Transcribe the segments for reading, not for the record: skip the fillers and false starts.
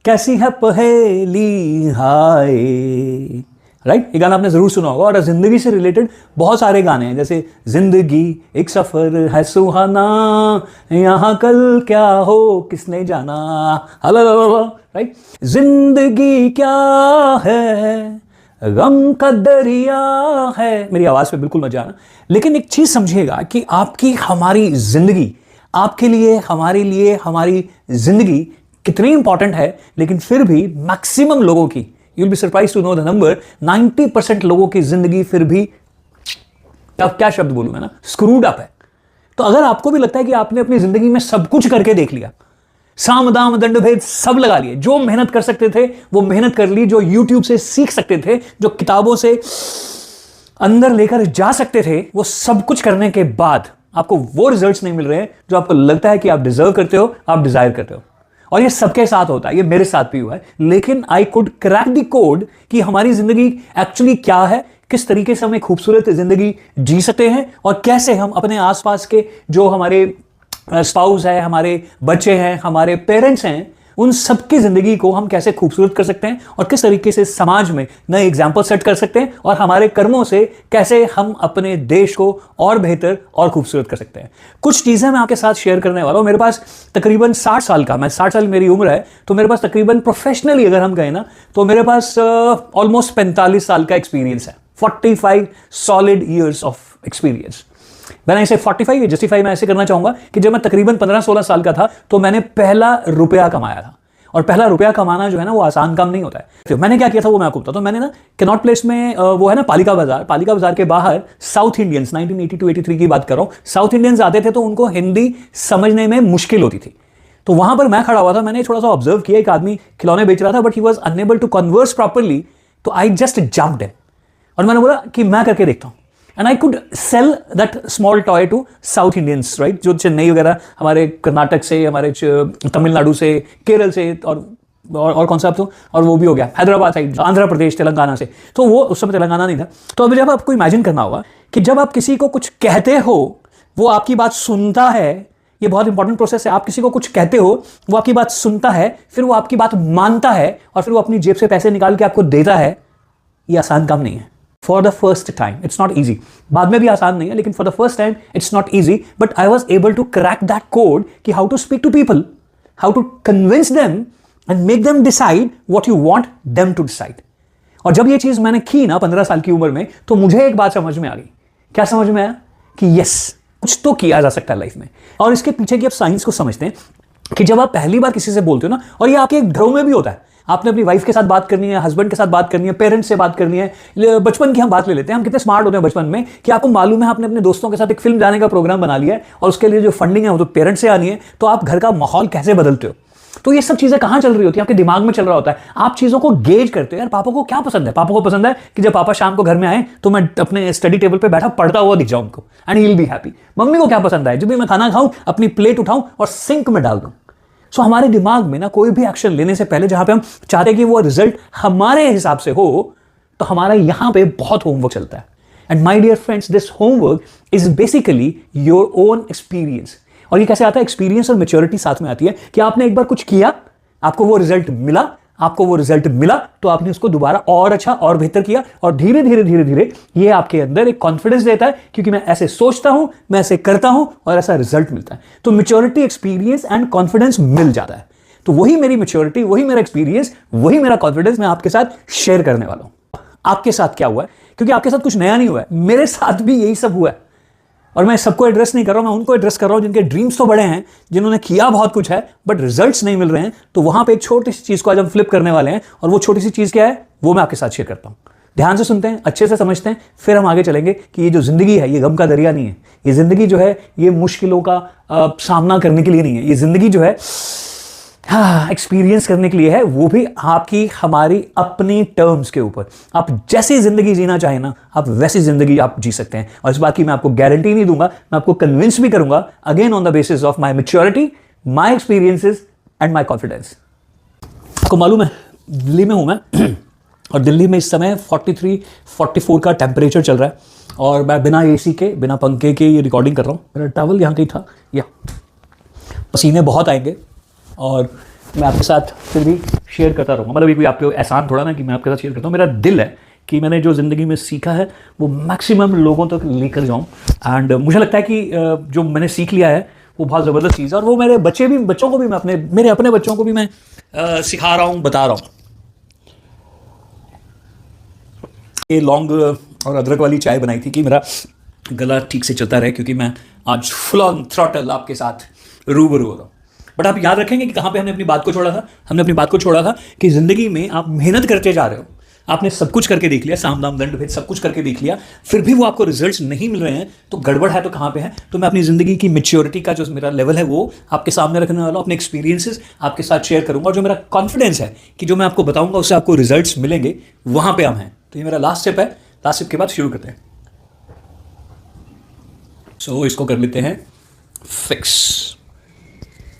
कैसी है पहेली हाय। राइट, ये गाना आपने जरूर सुना होगा। और जिंदगी से रिलेटेड बहुत सारे गाने हैं, जैसे जिंदगी एक सफर है सुहाना, यहाँ कल क्या हो किसने जाना। हलो राइट, जिंदगी क्या है गम का दरिया है। मेरी आवाज पे बिल्कुल मजा आना। लेकिन एक चीज समझिएगा कि आपकी हमारी जिंदगी, आपके लिए हमारे लिए हमारी जिंदगी कितनी इंपॉर्टेंट है, लेकिन फिर भी मैक्सिमम लोगों की, you'll be surprised to know the number, 90% लोगों की जिंदगी फिर भी, अब क्या शब्द बोलूं मैं ना, स्क्रूड अप है। तो अगर आपको भी लगता है कि आपने अपनी जिंदगी में सब कुछ करके देख लिया, साम दाम दंड भेद सब लगा लिए, जो मेहनत कर सकते थे वो मेहनत कर ली, जो यूट्यूब से सीख सकते थे, जो किताबों से अंदर लेकर जा सकते थे, वो सब कुछ करने के बाद आपको वो रिजल्ट्स नहीं मिल रहे हैं जो आपको लगता है कि आप डिजर्व करते हो, आप डिजायर करते हो। और ये सबके साथ होता है, ये मेरे साथ भी हुआ है। लेकिन I could crack the code कि हमारी जिंदगी एक्चुअली क्या है, किस तरीके से हम एक खूबसूरत जिंदगी जी सकते हैं, और कैसे हम अपने आसपास के जो हमारे स्पाउस है, हमारे बच्चे हैं, हमारे पेरेंट्स हैं, उन सबकी जिंदगी को हम कैसे खूबसूरत कर सकते हैं, और किस तरीके से समाज में नए एग्जाम्पल सेट कर सकते हैं, और हमारे कर्मों से कैसे हम अपने देश को और बेहतर और खूबसूरत कर सकते हैं। कुछ चीजें मैं आपके साथ शेयर करने वाला हूं। मेरे पास तकरीबन 60 साल का, मैं 60 साल मेरी उम्र है, तो मेरे पास तकरीबन प्रोफेशनली अगर हम कहें ना, तो मेरे पास ऑलमोस्ट 45 साल का एक्सपीरियंस है। 45 सॉलिड ईयर्स ऑफ एक्सपीरियंस। मैंने इसे 45 या जस्टिफाई मैं ऐसे करना चाहूंगा कि जब मैं तकरीबन 15-16 साल का था, तो मैंने पहला रुपया कमाया था। और पहला रुपया कमाना जो है ना, वो आसान काम नहीं होता है। तो मैंने क्या किया था वो मैं आपको बताता हूं। मैंने ना कैनॉट प्लेस में वो है ना पालिका बाजार के बाहर साउथ इंडियंस, 1982-83 की बात कर रहा हूं, साउथ इंडियंस आते थे, तो उनको हिंदी समझने में मुश्किल होती थी। तो वहां पर मैं खड़ा हुआ था, मैंने थोड़ा सा ऑब्जर्व किया, एक आदमी खिलौने बेच रहा था, but he was unable to converse properly. तो आई जस्ट जंप्ड इन और मैंने बोला कि मैं करके देखता हूं। And I could sell that small toy to South Indians, right? जो चेन्नई वगैरह, हमारे कर्नाटक से, हमारे तमिलनाडु से, केरल से, और कौन सा अब तो, और वो भी हो गया हैदराबाद साइड, आंध्र प्रदेश, तेलंगाना से। तो वो उस समय तेलंगाना नहीं था। तो अभी जब आपको इमेजिन करना होगा कि जब आप किसी को कुछ कहते हो, वो आपकी बात सुनता है। ये बहुत इंपॉर्टेंट प्रोसेस है। आप किसी को कुछ कहते हो, वो आपकी बात सुनता है, फिर वो आपकी बात मानता है, और फिर वो अपनी जेब से पैसे निकाल के आपको देता है। ये आसान काम नहीं है। For the first time, it's not easy. बाद में भी आसान नहीं है, लेकिन for the first time, it's not easy. But I was able to crack that code कि how to speak to people, how to convince them and make them decide what you want them to decide. और जब ये चीज मैंने की ना 15 साल की उम्र में, तो मुझे एक बात समझ में आ गई। क्या समझ में आया? कि यस, कुछ तो किया जा सकता है लाइफ में। और इसके पीछे की आप साइंस को समझते हैं कि जब आप पहली बार किसी से बोलते हो ना, और ये आपके घरों में भी होता है, आपने अपनी वाइफ के साथ बात करनी है, हस्बैंड के साथ बात करनी है, पेरेंट्स से बात करनी है। बचपन की हम बात ले लेते हैं। हम कितने स्मार्ट होते हैं बचपन में कि आपको मालूम है आपने अपने दोस्तों के साथ एक फिल्म जाने का प्रोग्राम बना लिया है, और उसके लिए जो फंडिंग है वो तो पेरेंट्स से आनी है। तो आप घर का माहौल कैसे बदलते हो? तो ये सब चीजें कहां चल रही होती है? आपके दिमाग में चल रहा होता है। आप चीजों को गेज करते हो। यार पापा को क्या पसंद है? पापा को पसंद है कि जब पापा शाम को घर में आए तो मैं अपने स्टडी टेबल पे बैठा पढ़ता हुआ दिख जाऊं उनको, and he will be happy. Mummy को क्या पसंद है? जब भी मैं खाना खाऊं, अपनी प्लेट उठाऊं और सिंक में डाल दूं। सो हमारे दिमाग में ना कोई भी एक्शन लेने से पहले, जहां पे हम चाहते हैं कि वो रिजल्ट हमारे हिसाब से हो, तो हमारा यहां पे बहुत होमवर्क चलता है। And my dear friends, this homework is basically your own experience. और ये कैसे आता है? एक्सपीरियंस और मैच्योरिटी साथ में आती है कि आपने एक बार कुछ किया, आपको वो रिजल्ट मिला, तो आपने उसको दोबारा और अच्छा और बेहतर किया, और धीरे धीरे ये आपके अंदर एक कॉन्फिडेंस देता है, क्योंकि मैं ऐसे सोचता हूं, मैं ऐसे करता हूं, और ऐसा रिजल्ट मिलता है। तो मैच्योरिटी, एक्सपीरियंस एंड कॉन्फिडेंस मिल जाता है। तो वही मेरी मैच्योरिटी, वही मेरा एक्सपीरियंस, वही मेरा कॉन्फिडेंस मैं आपके साथ शेयर करने वाला हूं। आपके साथ क्या हुआ है? क्योंकि आपके साथ कुछ नया नहीं हुआ है, मेरे साथ भी यही सब हुआ है। और मैं सबको एड्रेस नहीं कर रहा हूं, मैं उनको एड्रेस कर रहा हूं जिनके ड्रीम्स तो बड़े हैं, जिन्होंने किया बहुत कुछ है, बट रिजल्ट्स नहीं मिल रहे हैं। तो वहां पे एक छोटी सी चीज को आज हम फ्लिप करने वाले हैं, और वो छोटी सी चीज क्या है वो मैं आपके साथ शेयर करता हूं। ध्यान से सुनते हैं, अच्छे से समझते हैं, फिर हम आगे चलेंगे कि ये जो जिंदगी है ये गम का दरिया नहीं है। ये जिंदगी जो है ये मुश्किलों का सामना करने के लिए नहीं है। ये जिंदगी जो है एक्सपीरियंस करने के लिए है, वो भी आपकी हमारी अपनी टर्म्स के ऊपर। आप जैसी जिंदगी जीना चाहें ना, आप वैसी जिंदगी आप जी सकते हैं। और इस बात की मैं आपको गारंटी नहीं दूंगा, मैं आपको कन्विंस भी करूंगा, again on the basis of my maturity, my experiences and my confidence. आपको मालूम है दिल्ली में हूं मैं, और दिल्ली में इस समय 43-44 का टेम्परेचर चल रहा है, और मैं बिना एसी के, बिना पंखे के ये रिकॉर्डिंग कर रहा हूँ। मेरा टॉवल यहाँ कहीं था, या पसीने बहुत आएंगे, और मैं आपके साथ फिर भी शेयर करता रहूँगा। मतलब ये कोई आपके एहसान थोड़ा ना कि मैं आपके साथ शेयर करता हूँ। मेरा दिल है कि मैंने जो ज़िंदगी में सीखा है वो मैक्सिमम लोगों तक लेकर जाऊँ। एंड मुझे लगता है कि जो मैंने सीख लिया है वो बहुत ज़बरदस्त चीज़ है, और वो मेरे बच्चों को भी मैं मेरे अपने बच्चों को भी मैं सिखा रहा हूँ, बता रहा हूँ। ये लौंग और अदरक वाली चाय बनाई थी कि मेरा गला ठीक से चलता रहे, क्योंकि मैं आज फुल ऑन थ्रॉटल आपके साथ रूबरू हो रहा हूँ। बट आप याद रखेंगे कि कहाँ पे हमने अपनी बात को छोड़ा था। हमने अपनी बात को छोड़ा था कि ज़िंदगी में आप मेहनत करते जा रहे हो, आपने सब कुछ करके देख लिया, साम दाम दंड भेद सब कुछ करके देख लिया, फिर भी वो आपको रिजल्ट्स नहीं मिल रहे हैं, तो गड़बड़ है। तो कहाँ पे है? तो मैं अपनी ज़िंदगी की मैच्योरिटी का जो मेरा लेवल है वो आपके सामने रखने वाला हूँ, अपने एक्सपीरियंसेस आपके साथ शेयर करूँगा, और जो मेरा कॉन्फिडेंस है कि जो मैं आपको बताऊँगा उससे आपको रिजल्ट्स मिलेंगे, वहाँ पर हम हैं। तो ये मेरा लास्ट स्टेप है। लास्ट स्टेप के बाद शुरू करते हैं। सो इसको कर लेते हैं फिक्स।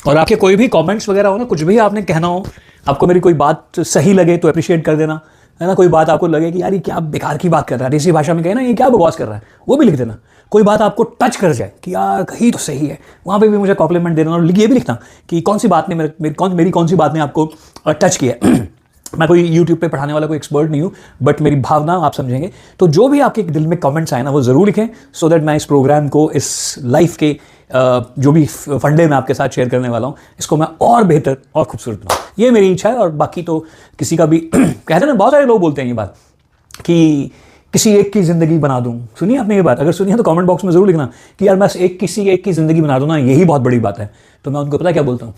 और आपके कोई भी कमेंट्स वगैरह हो ना, कुछ भी आपने कहना हो, आपको मेरी कोई बात सही लगे तो अप्रिशिएट कर देना, है ना। कोई बात आपको लगे कि यार ये क्या बेकार की बात कर रहा है, देसी भाषा में कहे ना ये क्या बकवास कर रहा है, वो भी लिख देना। कोई बात आपको टच कर जाए कि यार कहीं तो सही है, वहाँ पे भी मुझे कॉम्प्लीमेंट देना। और ये भी लिखना कि कौन सी बात ने मेरी कौन सी बात ने आपको टच किया है। मैं कोई यूट्यूब पे पढ़ाने वाला कोई एक्सपर्ट नहीं हूँ, बट मेरी भावना आप समझेंगे। तो जो भी आपके दिल में कमेंट्स आए ना वो ज़रूर लिखें, सो दैट मैं इस प्रोग्राम को, इस लाइफ के जो भी फंडे मैं आपके साथ शेयर करने वाला हूँ, इसको मैं और बेहतर और खूबसूरत बनाऊँ। ये मेरी इच्छा है। और बाकी तो किसी का भी कहते हैं ना, बहुत सारे लोग बोलते हैं ये बात कि किसी एक की ज़िंदगी बना दूँ। सुनिए आपने ये बात, अगर सुनिए तो कमेंट बॉक्स में ज़रूर लिखना कि यार मैं किसी एक की ज़िंदगी बना दूँ ना, यही बहुत बड़ी बात है। तो मैं उनको पता क्या बोलता हूँ,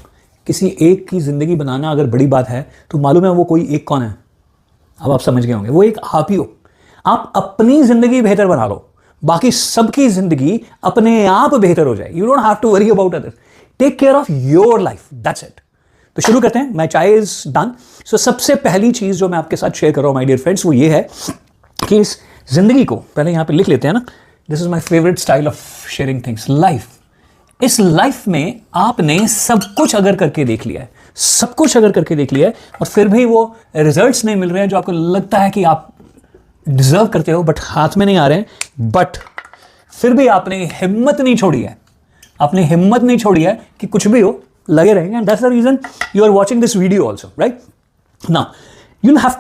किसी एक की ज़िंदगी बनाना अगर बड़ी बात है तो मालूम है वो कोई एक कौन है? अब आप समझ गए होंगे, वो एक आप ही हो। आप अपनी ज़िंदगी बेहतर बना लो, बाकी सबकी ज़िंदगी अपने आप बेहतर हो जाए। You don't have to worry about others, take care of your life, that's it. तो शुरू करते हैं। माय चाय इज डन। सो सबसे पहली चीज़ जो मैं आपके साथ शेयर कर रहा हूँ माय डियर फ्रेंड्स, वो ये है कि इस ज़िंदगी को पहले यहाँ पे लिख लेते हैं ना। This is my favourite style of sharing things. Life, इस लाइफ में आपने सब कुछ अगर करके देख लिया है, सब कुछ अगर करके देख लिया है, और फिर भी वो रिजल्ट्स नहीं मिल रहे हैं जो आपको लगता है कि आप डिजर्व करते हो, बट हाथ में नहीं आ रहे हैं, बट फिर भी आपने हिम्मत नहीं छोड़ी है, आपने हिम्मत नहीं छोड़ी है कि कुछ भी हो, लगे रहेंगे। And that's the reason you are watching this video also, right now. you'll have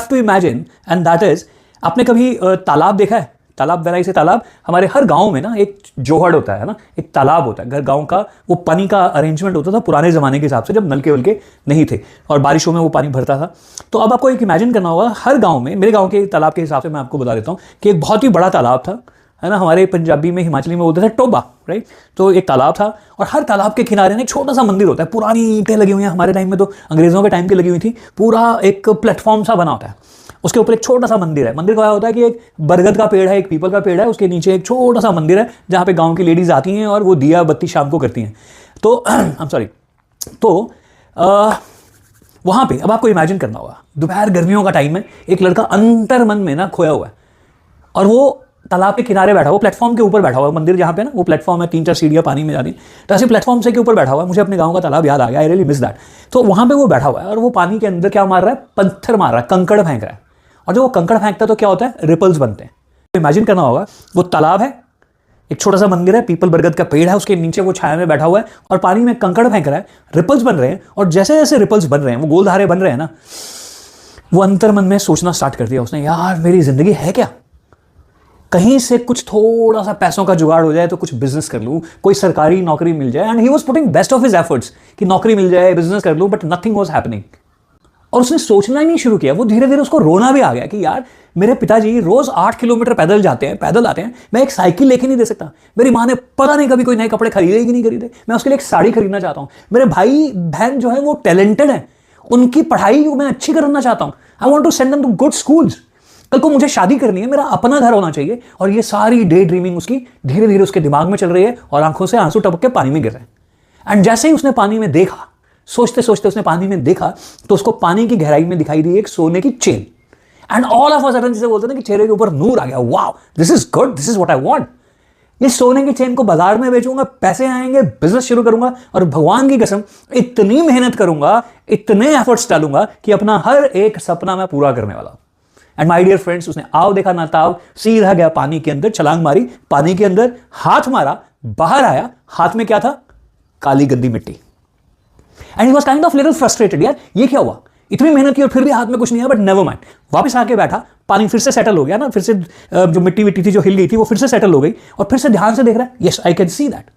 to imagine, and that is, आपने कभी तालाब देखा है? तालाब, बनाई से तालाब। हमारे हर गांव में ना एक जोहड़ होता है ना, एक तालाब होता है। घर गांव का वो पानी का अरेंजमेंट होता था पुराने ज़माने के हिसाब से, जब नलके वलके नहीं थे और बारिशों में वो पानी भरता था। तो अब आपको एक इमेजिन करना होगा, हर गांव में, मेरे गांव के तालाब के हिसाब से मैं आपको बता देता हूँ कि एक बहुत ही बड़ा तालाब था, है ना। हमारे पंजाबी में, हिमाचली में बोलते थे टोबा, राइट। तो एक तालाब था, और हर तालाब के किनारे ना एक छोटा सा मंदिर होता है। पुरानी ईंटें लगी हुई हैं, हमारे टाइम में तो अंग्रेज़ों के टाइम की लगी हुई थी। पूरा एक प्लेटफॉर्म सा बना होता है, उसके ऊपर एक छोटा सा मंदिर है। मंदिर का होता है कि एक बरगद का पेड़ है, एक पीपल का पेड़ है, उसके नीचे एक छोटा सा मंदिर है जहाँ पे गांव की लेडीज आती हैं और वो दिया बत्ती शाम को करती हैं। तो वहाँ पे अब आपको इमेजिन करना होगा, दोपहर गर्मियों का टाइम है, एक लड़का अंतर्मन में ना खोया हुआ है, और वो तालाब के किनारे बैठा हुआ, प्लेटफॉर्म के ऊपर बैठा हुआ। मंदिर जहाँ पे ना वो प्लेटफॉर्म है, 3-4 सीढ़ियाँ पानी में जाती, तो ऐसे प्लेटफॉर्म से के ऊपर बैठा हुआ है। मुझे अपने गांव का तालाब याद आ गया, आई रियली मिस दैट। तो वहाँ पे वो बैठा हुआ है, और वो पानी के अंदर क्या मार रहा है? पत्थर मार रहा है, कंकड़ फेंक रहा है। और जब वो कंकड़ फेंकता है तो क्या होता है? रिपल्स बनते हैं। तो इमेजिन करना होगा, वो तालाब है, एक छोटा सा मंदिर है, पीपल बरगद का पेड़ है, उसके नीचे वो छाया में बैठा हुआ है, और पानी में कंकड़ फेंक रहा है, रिपल्स बन रहे हैं। और जैसे जैसे रिपल्स बन रहे हैं, वो गोलधारे बन रहे हैं ना, वो अंतर्मन में सोचना स्टार्ट कर दिया उसने, यार मेरी जिंदगी है क्या? कहीं से कुछ थोड़ा सा पैसों का जुगाड़ हो जाए तो कुछ बिजनेस कर लूं, कोई सरकारी नौकरी मिल जाए। And he was putting best of his efforts कि नौकरी मिल जाए, बिजनेस कर लूं, बट नथिंग वाज हैपनिंग। और उसने सोचना ही नहीं शुरू किया। वो धीरे धीरे उसको रोना भी आ गया कि यार मेरे पिताजी रोज 8 किलोमीटर पैदल जाते हैं, पैदल आते हैं, मैं एक साइकिल लेके नहीं दे सकता। मेरी माँ ने पता नहीं कभी कोई नए कपड़े खरीदे कि नहीं खरीदे, मैं उसके लिए एक साड़ी खरीदना चाहता हूँ। मेरे भाई बहन जो है वो टैलेंटेड है, उनकी पढ़ाई मैं अच्छी करना चाहता हूँ। I want to send them to good schools. कल को मुझे शादी करनी है, मेरा अपना घर होना चाहिए। और ये सारी डे ड्रीमिंग उसकी धीरे धीरे उसके दिमाग में चल रही है, और आंखों से आंसू टपक के पानी में गिर रहे हैं। एंड जैसे ही उसने पानी में देखा, सोचते सोचते उसने पानी में देखा, तो उसको पानी की गहराई में दिखाई दी एक सोने की chain. And all of a sudden, जिसे बोलते हैं कि चेहरे के ऊपर नूर आ गया, wow this is good, this is what I want. ये सोने की चेन को बाजार में बेचूंगा, पैसे आएंगे, बिजनेस शुरू करूंगा, और भगवान की कसम इतनी मेहनत करूंगा, इतने एफर्ट्स डालूंगा कि अपना हर एक सपना मैं पूरा करने वाला हूं। एंड माय डियर फ्रेंड्स, उसने आओ देखा ना ताव, सीधा गया पानी के अंदर, छलांग मारी, पानी के अंदर हाथ मारा, बाहर आया, हाथ में क्या था? काली गंदी मिट्टी। And he was kind of little frustrated, यार ये क्या हुआ, इतनी मेहनत की और फिर भी हाथ में कुछ नहीं आया, बट नेवर माइंड। वापस आके बैठा, पानी फिर से सेटल हो गया ना, फिर से जो मिट्टी विट्टी थी जो हिल गई थी वो फिर से सेटल हो गई, और फिर से ध्यान से देख रहा है, yes I can see that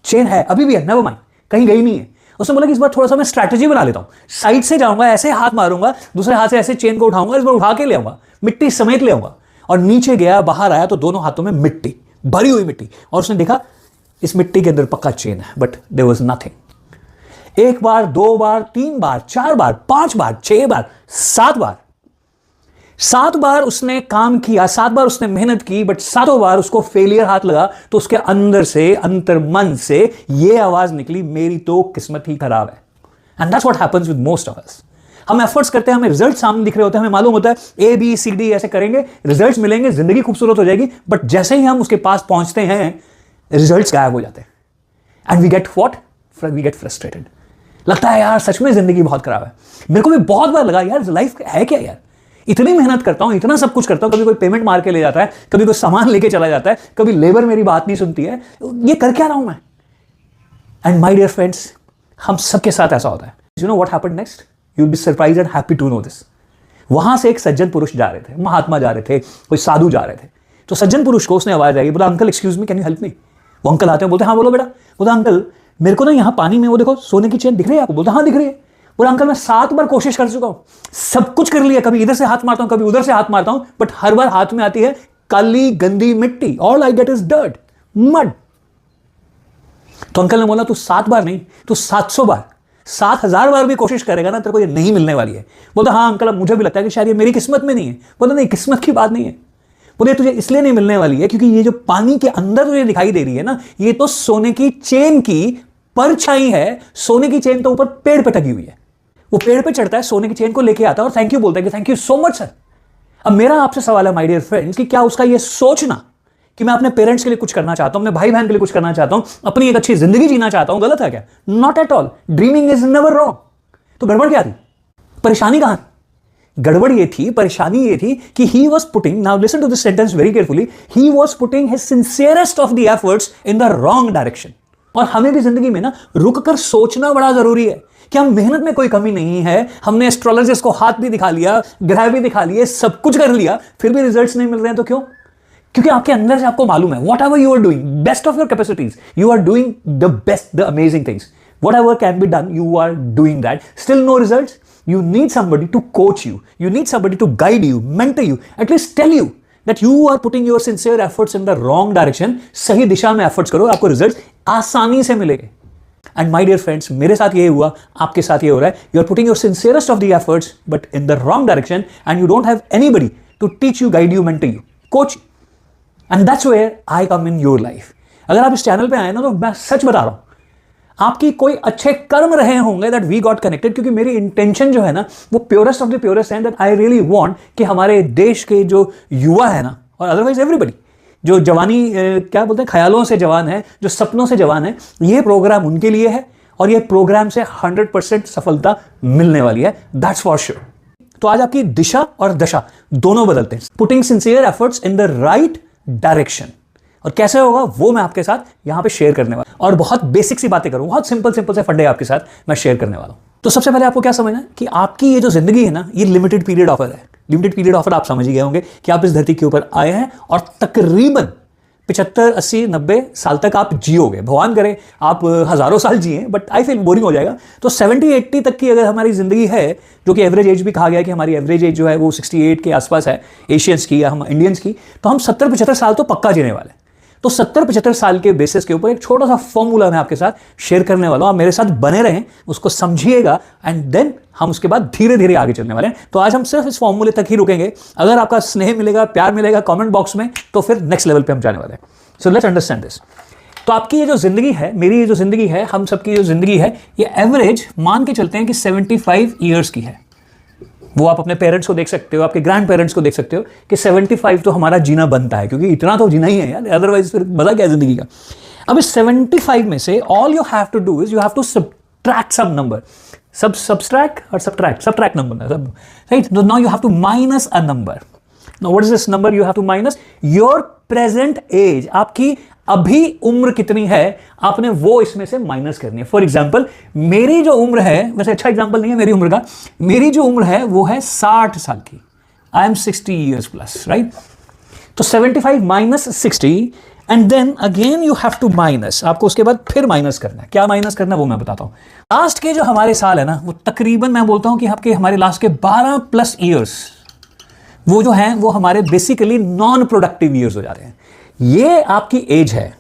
chain है, अभी भी है, नेवर माइंड, कहीं गई नहीं है। उसने बोला कि इस बार थोड़ा सा मैं स्ट्रैटेजी बना लेता हूँ, साइड से जाऊंगा, ऐसे हाथ मारूंगा, दूसरे हाथ से ऐसे चेन को उठाऊंगा, इस बार उठा के ले आऊंगा, मिट्टी समेत ले आऊंगा। और नीचे गया, बाहर आया तो दोनों हाथों में मिट्टी, भरी हुई मिट्टी, और उसने देखा इस मिट्टी के अंदर पक्का चेन है, बट देयर वाज नथिंग। एक बार, दो बार, तीन बार, चार बार, पांच बार, 6 बार, 7 बार, 7 बार उसने काम किया, 7 बार उसने मेहनत की, बट 7 बार उसको फेलियर हाथ लगा। तो उसके अंदर से, अंतर्मन से ये आवाज निकली, मेरी तो किस्मत ही खराब है। And that's what happens with most of us. हम एफर्ट्स करते हैं, हमें रिजल्ट सामने दिख रहे होते हैं, हमें मालूम होता है ABCD ऐसे करेंगे रिजल्ट्स मिलेंगे, जिंदगी खूबसूरत हो जाएगी, बट जैसे ही हम उसके पास पहुंचते हैं रिजल्ट्स गायब हो जाते हैं। And we get what, we get frustrated. लगता है यार सच में जिंदगी बहुत खराब है। मेरे को भी बहुत बार लगा यार लाइफ है क्या यार, इतनी मेहनत करता हूं, इतना सब कुछ करता हूं, कभी कोई पेमेंट मार के ले जाता है, कभी कोई सामान लेके चला जाता है, कभी लेबर मेरी बात नहीं सुनती है, ये कर क्या रहा हूं मैं। एंड माय डियर फ्रेंड्स, हम सबके साथ ऐसा होता है। You know what happened next, you will be surprised and happy to know this. वहां से एक सज्जन पुरुष जा रहे थे, महात्मा जा रहे थे, कोई साधु जा रहे थे। तो सज्जन पुरुष को उसने आवाज आई, बोला uncle excuse me, can you help me. वो अंकल आते हैं, बोलते हाँ बोलो बेटा। बोला अंकल मेरे को ना यहाँ पानी में वो देखो सोने की चेन दिख रही है आपको। बोलता हाँ दिख रही है। बोला अंकल मैं 7 बार कोशिश कर चुका हूं, सब कुछ कर लिया, कभी इधर से हाथ मारता हूं, कभी उधर से हाथ मारता हूं, बट हर बार हाथ में आती है काली गंदी मिट्टी, all I get is dirt, mud. तो अंकल ने बोला तू 7 बार नहीं, तू 700 बार, 7000 बार भी कोशिश करेगा ना, तेरे को ये नहीं मिलने वाली है। बोलता हाँ अंकल अब मुझे भी लगता है कि शायद ये मेरी किस्मत में नहीं है। बोला नहीं, किस्मत की बात नहीं है। बोले तुझे इसलिए नहीं मिलने वाली है क्योंकि ये जो पानी के अंदर तुझे दिखाई दे रही है ना, ये तो सोने की चेन की परछाई है। सोने की चेन तो ऊपर पेड़ पे टकी हुई है, वो पेड़ पे चढ़ता है, सोने की चेन को लेके आता है और थैंक यू बोलता है कि thank you so much sir. अब मेरा आपसे सवाल है माय डियर फ्रेंड्स कि क्या उसका ये सोचना कि मैं अपने पेरेंट्स के लिए कुछ करना चाहता हूं, अपने भाई बहन के लिए कुछ करना चाहता हूं, अपनी एक अच्छी जिंदगी जीना चाहता हूं, गलत है क्या? Not at all. Dreaming is never wrong. तो गड़बड़ क्या थी, परेशानी कहां? गड़बड़ ये थी, परेशानी ये थी कि he was putting, now listen to this sentence very carefully, he was putting his sincerest of the efforts in the wrong direction. और हमें भी जिंदगी में ना रुक कर सोचना बड़ा जरूरी है कि हम मेहनत में कोई कमी नहीं है, हमने एस्ट्रोलॉजिस्ट को हाथ भी दिखा लिया, ग्रह भी दिखा लिए, सब कुछ कर लिया, फिर भी रिजल्ट्स नहीं मिल रहे हैं। तो क्यों? क्योंकि आपके अंदर से आपको मालूम है whatever you are doing, best of your capacities, you are doing the best, the amazing things, whatever can be done, you are doing that, still no results. You need somebody to coach you. You need somebody to guide you, mentor you, at least tell you that you are putting your sincere efforts in the wrong direction. सही दिशा में efforts करो, आपको result आसानी से मिलेंगे। And my dear friends, मेरे साथ ये हुआ, आपके साथ ये हो रहा है। You are putting your sincerest of the efforts, but in the wrong direction, and you don't have anybody to teach you, guide you, mentor you, coach you. And that's where I come in your life. अगर आप इस channel पे आए ना, तो मैं सच बता रहा हूं, आपकी कोई अच्छे कर्म रहे होंगे दैट वी गॉट कनेक्टेड, क्योंकि मेरी इंटेंशन जो है ना वो प्योरेस्ट ऑफ द प्योरेस्ट है, दैट आई रियली वांट कि हमारे देश के जो युवा है ना, और अदरवाइज एवरीबडी जो जवानी क्या बोलते हैं, ख्यालों से जवान है, जो सपनों से जवान है, ये प्रोग्राम उनके लिए है और ये प्रोग्राम से 100% सफलता मिलने वाली है, दैट्स फॉर श्योर। तो आज आपकी दिशा और दशा दोनों बदलते हैं, putting sincere efforts in the right direction. और कैसे होगा वो मैं आपके साथ यहां पे शेयर करने वाला हूं, और बहुत बेसिक सी बातें करूंगा, बहुत सिंपल से फंडे आपके साथ मैं शेयर करने वाला हूं। तो सबसे पहले आपको क्या समझना है कि आपकी ये जो जिंदगी है ना, ये लिमिटेड पीरियड ऑफर है। लिमिटेड पीरियड ऑफर आप समझ ही गए होंगे कि आप इस धरती के ऊपर आए हैं और तकरीबन 75, 80, 90 साल तक आप जियोगे। भगवान करे आप हजारों साल जिए, बट आई फील बोरिंग हो जाएगा। तो 70, 80 तक की अगर हमारी जिंदगी है, जो कि एवरेज एज भी कहा गया है कि हमारी एवरेज एज जो है वो 68 के आसपास है एशियंस की या हम इंडियंस की, तो हम 70-75 साल तो पक्का जीने वाले। तो 70-75 साल के बेसिस के ऊपर एक छोटा सा फॉर्मूला मैं आपके साथ शेयर करने वाला हूं, आप मेरे साथ बने रहें, उसको समझिएगा, एंड देन हम उसके बाद धीरे धीरे आगे चलने वाले हैं। तो आज हम सिर्फ इस फॉर्मूले तक ही रुकेंगे। अगर आपका स्नेह मिलेगा, प्यार मिलेगा कमेंट बॉक्स में, तो फिर नेक्स्ट लेवल पे हम जाने वाले हैं। So let's understand this. तो आपकी ये जो जिंदगी है, मेरी ये जो जिंदगी है, हम सबकी जो जिंदगी है, ये एवरेज मान के चलते हैं कि 75 ईयर्स की है। वो आप अपने पेरेंट्स को देख सकते हो, आपके ग्रैंड पेरेंट्स को देख सकते हो कि 75 तो हमारा जीना बनता है, क्योंकि इतना तो जीना ही है यार, अदरवाइज फिर मजा क्या है जिंदगी का। अब इस 75 में से all you have to do is you have to subtract some number, subtract number, right? Now you have to minus a number. Now what is this number you have to minus? Your present age, आपकी अभी उम्र कितनी है आपने वो इसमें से minus करनी है। फॉर एग्जाम्पल मेरी जो उम्र है, वैसे अच्छा एग्जाम्पल नहीं है मेरी उम्र का, मेरी जो उम्र है वो है 60 साल की। I am 60 years plus, right. तो 75 minus 60 and then again you have to minus, आपको उसके बाद फिर माइनस करना है। क्या माइनस करना है वो मैं बताता हूं। लास्ट के जो हमारे साल है ना, वो तकरीबन मैं बोलता हूं कि आपके हमारे लास्ट के 12 प्लस ईयर्स वो जो हैं वो हमारे बेसिकली नॉन प्रोडक्टिव ईयर्स हो जाते हैं। ये आपकी एज है।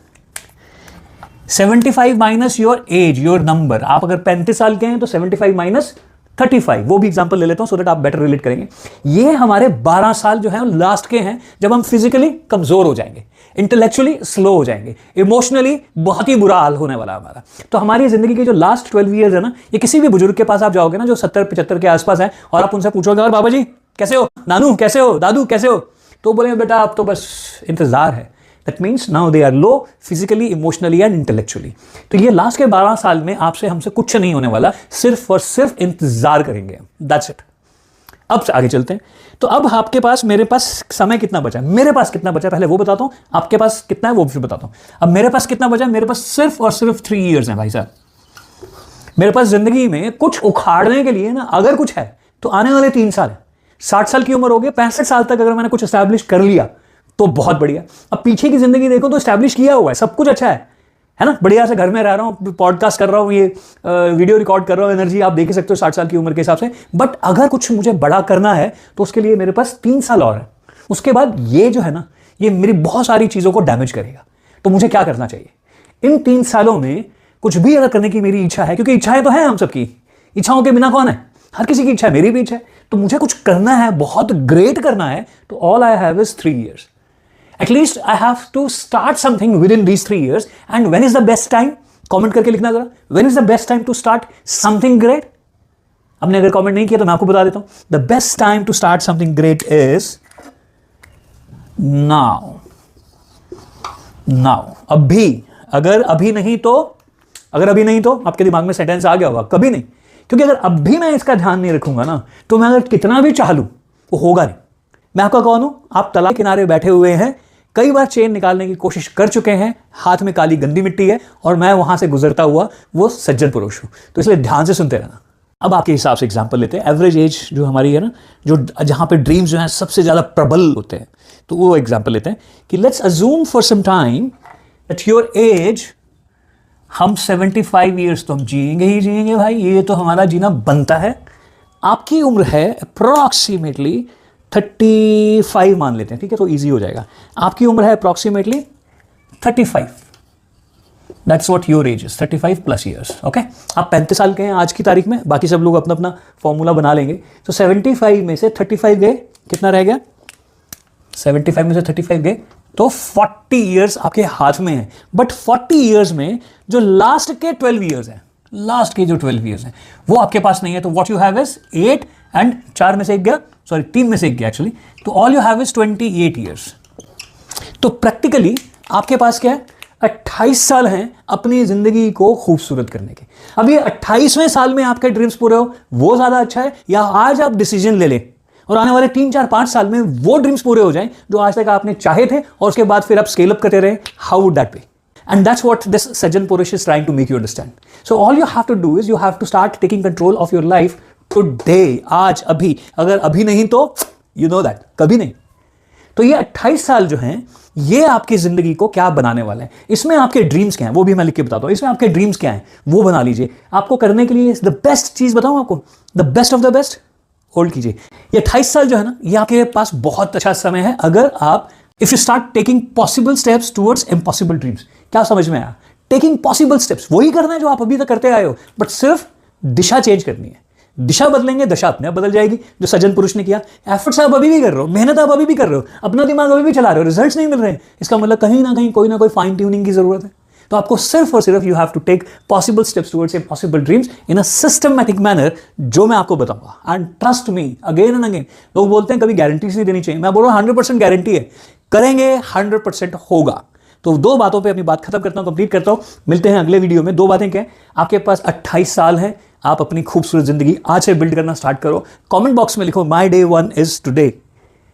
75 minus your age, your number. आप अगर 35 साल के हैं तो 75 माइनस 35, वो भी एग्जांपल ले लेता हूं सो दैट आप बेटर रिलेट करेंगे। ये हमारे 12 साल जो है लास्ट के हैं जब हम फिजिकली कमजोर हो जाएंगे, इंटेलेक्चुअली स्लो हो जाएंगे, इमोशनली बहुत ही बुरा हाल होने वाला हमारा। तो हमारी जिंदगी के जो लास्ट 12 ईयर्स है ना, ये किसी भी बुजुर्ग के पास आप जाओगे ना जो 70-75 के आसपास है और आप उनसे पूछोगे और बाबा जी कैसे हो, नानू कैसे हो, दादू कैसे हो, तो बोलेंगे बेटा आप तो बस इंतजार है। That means now they are low physically, emotionally and intellectually. तो ये लास्ट के 12 साल में आपसे हमसे कुछ नहीं होने वाला, सिर्फ और सिर्फ इंतजार करेंगे। That's it. अब आगे चलते हैं। तो अब आपके पास, मेरे पास समय कितना बचा है, मेरे पास कितना बचा है पहले वो बताता हूं, आपके पास कितना है वो भी बताता हूं। अब मेरे पास कितना बचा है, मेरे पास सिर्फ और सिर्फ 3 ईयर्स हैं भाई साहब। मेरे पास जिंदगी में कुछ उखाड़ने के लिए ना अगर कुछ है तो आने वाले 3 साल है। 60 साल की उम्र हो गई, 65 साल तक अगर मैंने कुछ एस्टैब्लिश कर लिया तो बहुत बढ़िया। अब पीछे की जिंदगी देखो तो एस्टैब्लिश किया हुआ है, सब कुछ अच्छा है ना, बढ़िया से घर में रह रहा हूँ, पॉडकास्ट कर रहा हूँ, ये वीडियो रिकॉर्ड कर रहा हूँ, एनर्जी आप देख ही सकते हो 60 साल की उम्र के हिसाब से। बट अगर कुछ मुझे बड़ा करना है तो उसके लिए मेरे पास 3 साल और है। उसके बाद ये जो है ना, ये मेरी बहुत सारी चीज़ों को डैमेज करेगा। तो मुझे क्या करना चाहिए इन 3 सालों में? कुछ भी अगर करने की मेरी इच्छा है, क्योंकि इच्छाएं तो हैं हम सबकी, इच्छाओं के बिना कौन है, हर किसी की इच्छा है, मेरी भी इच्छा है। तो मुझे कुछ करना है, बहुत ग्रेट करना है, तो all I have is 3 years. At least I have to start something within these 3 years. And when is the best time? Comment करके लिखना जरा, when is the best time to start something great? आपने अगर comment नहीं किया तो मैं आपको बता देता हूं। The best time to start something great is now. Now. अभी, अगर अभी नहीं तो आपके दिमाग में सेंटेंस आ गया होगा, कभी नहीं। क्योंकि अगर अभी मैं इसका ध्यान नहीं रखूंगा ना, तो मैं अगर कितना भी चाह लूं वो होगा नहीं। मैं आपका कौन हूं? आप तालाब किनारे बैठे हुए हैं, कई बार चेन निकालने की कोशिश कर चुके हैं, हाथ में काली गंदी मिट्टी है और मैं वहां से गुजरता हुआ वो सज्जन पुरुष हूं। तो इसलिए ध्यान से सुनते रहना। अब आपके हिसाब से एग्जांपल लेते हैं। एवरेज एज जो हमारी है ना, जो जहां पे ड्रीम्स जो हैं सबसे ज्यादा प्रबल होते हैं, तो वो एग्जांपल लेते हैं कि let's assume for some time that your age, हम 75 ईयर्स तो हम जिएंगे ही जिएंगे भाई, ये तो हमारा जीना बनता है। आपकी उम्र है अप्रॉक्सीमेटली 35 मान लेते हैं, ठीक है, तो इजी हो जाएगा। आपकी उम्र है approximately 35, that's what your age is, 35 plus years. Okay, आप 35 साल के हैं आज की तारीख में, बाकी सब लोग अपना अपना फॉर्मूला बना लेंगे। तो 75 में से 35 गए, कितना रह गया? 75 में से 35 गए तो 40 ईयर्स आपके हाथ में है। बट 40 ईयर्स में जो लास्ट के 12 ईयर्स हैं, लास्ट के जो 12 ईयर्स हैं वो आपके पास नहीं है। तो what you have is 8 and 4 में से 1 गया, सॉरी 3 में से 1 गया एक्चुअली, तो all you have is 28 years. तो प्रैक्टिकली आपके पास क्या है? 28 साल हैं अपनी जिंदगी को खूबसूरत करने के। अब ये 28वें साल में आपके ड्रीम्स पूरे हो वो ज्यादा अच्छा है, या आज आप डिसीजन ले लें और आने वाले 3, 4, 5 साल में वो ड्रीम्स पूरे हो जाएं जो आज तक आपने चाहे थे, और उसके बाद फिर आप स्केल अप करते रहे? How would that be? And that's what this Sajjan Purush is trying to make you understand. So all you have to do is you have to start taking control of your life today, आज, अभी। अगर अभी नहीं तो you know that, कभी नहीं। तो ये 28 साल जो हैं, ये आपकी जिंदगी को क्या बनाने वाले हैं। इसमें आपके ड्रीम्स क्या हैं वो भी मैं लिख के बताता हूँ। इसमें आपके ड्रीम्स क्या हैं वो बना लीजिए। आपको करने के लिए द बेस्ट चीज बताऊँ आपको, the best of the best, hold कीजिए। ये 28 साल जो है ना, ये आपके पास बहुत अच्छा समय है अगर आप if you start taking possible steps towards impossible dreams. क्या समझ में आया? टेकिंग पॉसिबल स्टेप्स, वही करना है जो आप अभी तक करते आए हो, बट सिर्फ दिशा चेंज करनी है। दिशा बदलेंगे, दशा अपने आप बदल जाएगी, जो सज्जन पुरुष ने किया। एफर्ट्स आप अभी भी कर रहे हो, मेहनत आप अभी भी कर रहे हो, अपना दिमाग अभी भी चला रहे हो, रिजल्ट्स नहीं मिल रहे हैं, इसका मतलब कहीं ना कहीं कोई ना कोई फाइन ट्यूनिंग की जरूरत है। तो आपको सिर्फ और सिर्फ you have to take possible steps towards impossible dreams in a systematic manner, जो मैं आपको बताऊंगा। And trust me, again and again, लोग बोलते हैं कभी गारंटीज नहीं देनी चाहिए, मैं बोल रहा हूँ 100% गारंटी है, करेंगे 100% होगा। तो 2 बातों पे अपनी बात खत्म करता हूं, कंप्लीट करता हूं। मिलते हैं अगले वीडियो में। 2 बातें क्या है? आपके पास 28 साल हैं, आप अपनी खूबसूरत जिंदगी आज से बिल्ड करना स्टार्ट करो। कमेंट बॉक्स में लिखो my day 1 is today.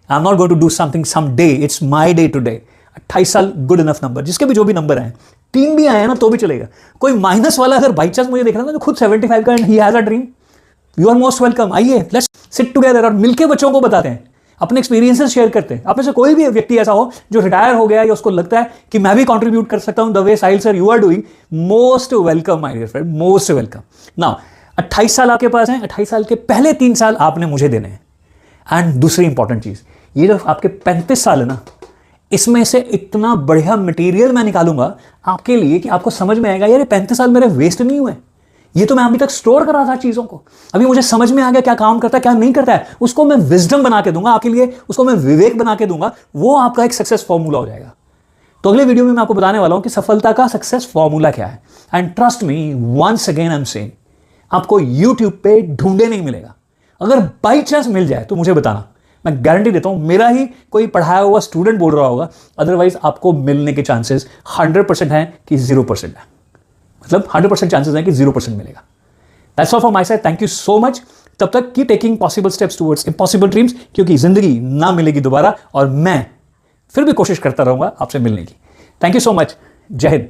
I am not going to do something some day, it's my day today. 28 साल गुड इनफ नंबर, जिसके भी जो भी नंबर आए, 3 भी आए ना तो भी चलेगा। कोई माइनस वाला अगर बाई चांस मुझे देख रहा है ना, जो खुद 75 का and he has a dream, you are most welcome. आइए लेट्स सिट टुगेदर और मिलके बच्चों को बताते हैं, अपने एक्सपीरियंसेस शेयर करते हैं। आप में से कोई भी व्यक्ति ऐसा हो जो रिटायर हो गया या उसको लगता है कि मैं भी कंट्रीब्यूट कर सकता हूं the way Sahil sir you are doing, most welcome my dear friend, most welcome. Now 28 साल आपके पास हैं, 28 साल के पहले 3 साल आपने मुझे देने हैं। एंड दूसरी इंपॉर्टेंट चीज, ये जो आपके 35 साल है ना, इसमें से इतना बढ़िया मटेरियल मैं निकालूंगा आपके लिए कि आपको समझ में आएगा यार ये 35 साल मेरे वेस्ट नहीं हुए। ये तो मैं अभी तक स्टोर कर रहा था चीजों को, अभी मुझे समझ में आ गया क्या काम करता है क्या नहीं करता है, उसको मैं विजडम बना के दूंगा आपके लिए, उसको मैं विवेक बना के दूंगा, वो आपका एक सक्सेस फॉर्मूला हो जाएगा। तो अगले वीडियो में मैं आपको बताने वाला हूं कि सफलता का सक्सेस फॉर्मूला क्या है। And trust me, once again I am saying, आपको यूट्यूब पे ढूंढे नहीं मिलेगा। अगर बाई चांस मिल जाए तो मुझे बताना, मैं गारंटी देता हूं मेरा ही कोई पढ़ाया हुआ स्टूडेंट बोल रहा होगा, अदरवाइज आपको मिलने के चांसेस 100% हैं कि 0% है, मतलब 100% चांसेस हैं कि 0% मिलेगा। That's all from my side, thank you so much. तब तक keep taking possible steps towards impossible dreams, क्योंकि जिंदगी ना मिलेगी दोबारा और मैं फिर भी कोशिश करता रहूंगा आपसे मिलने की। थैंक यू सो मच, जय हिंद।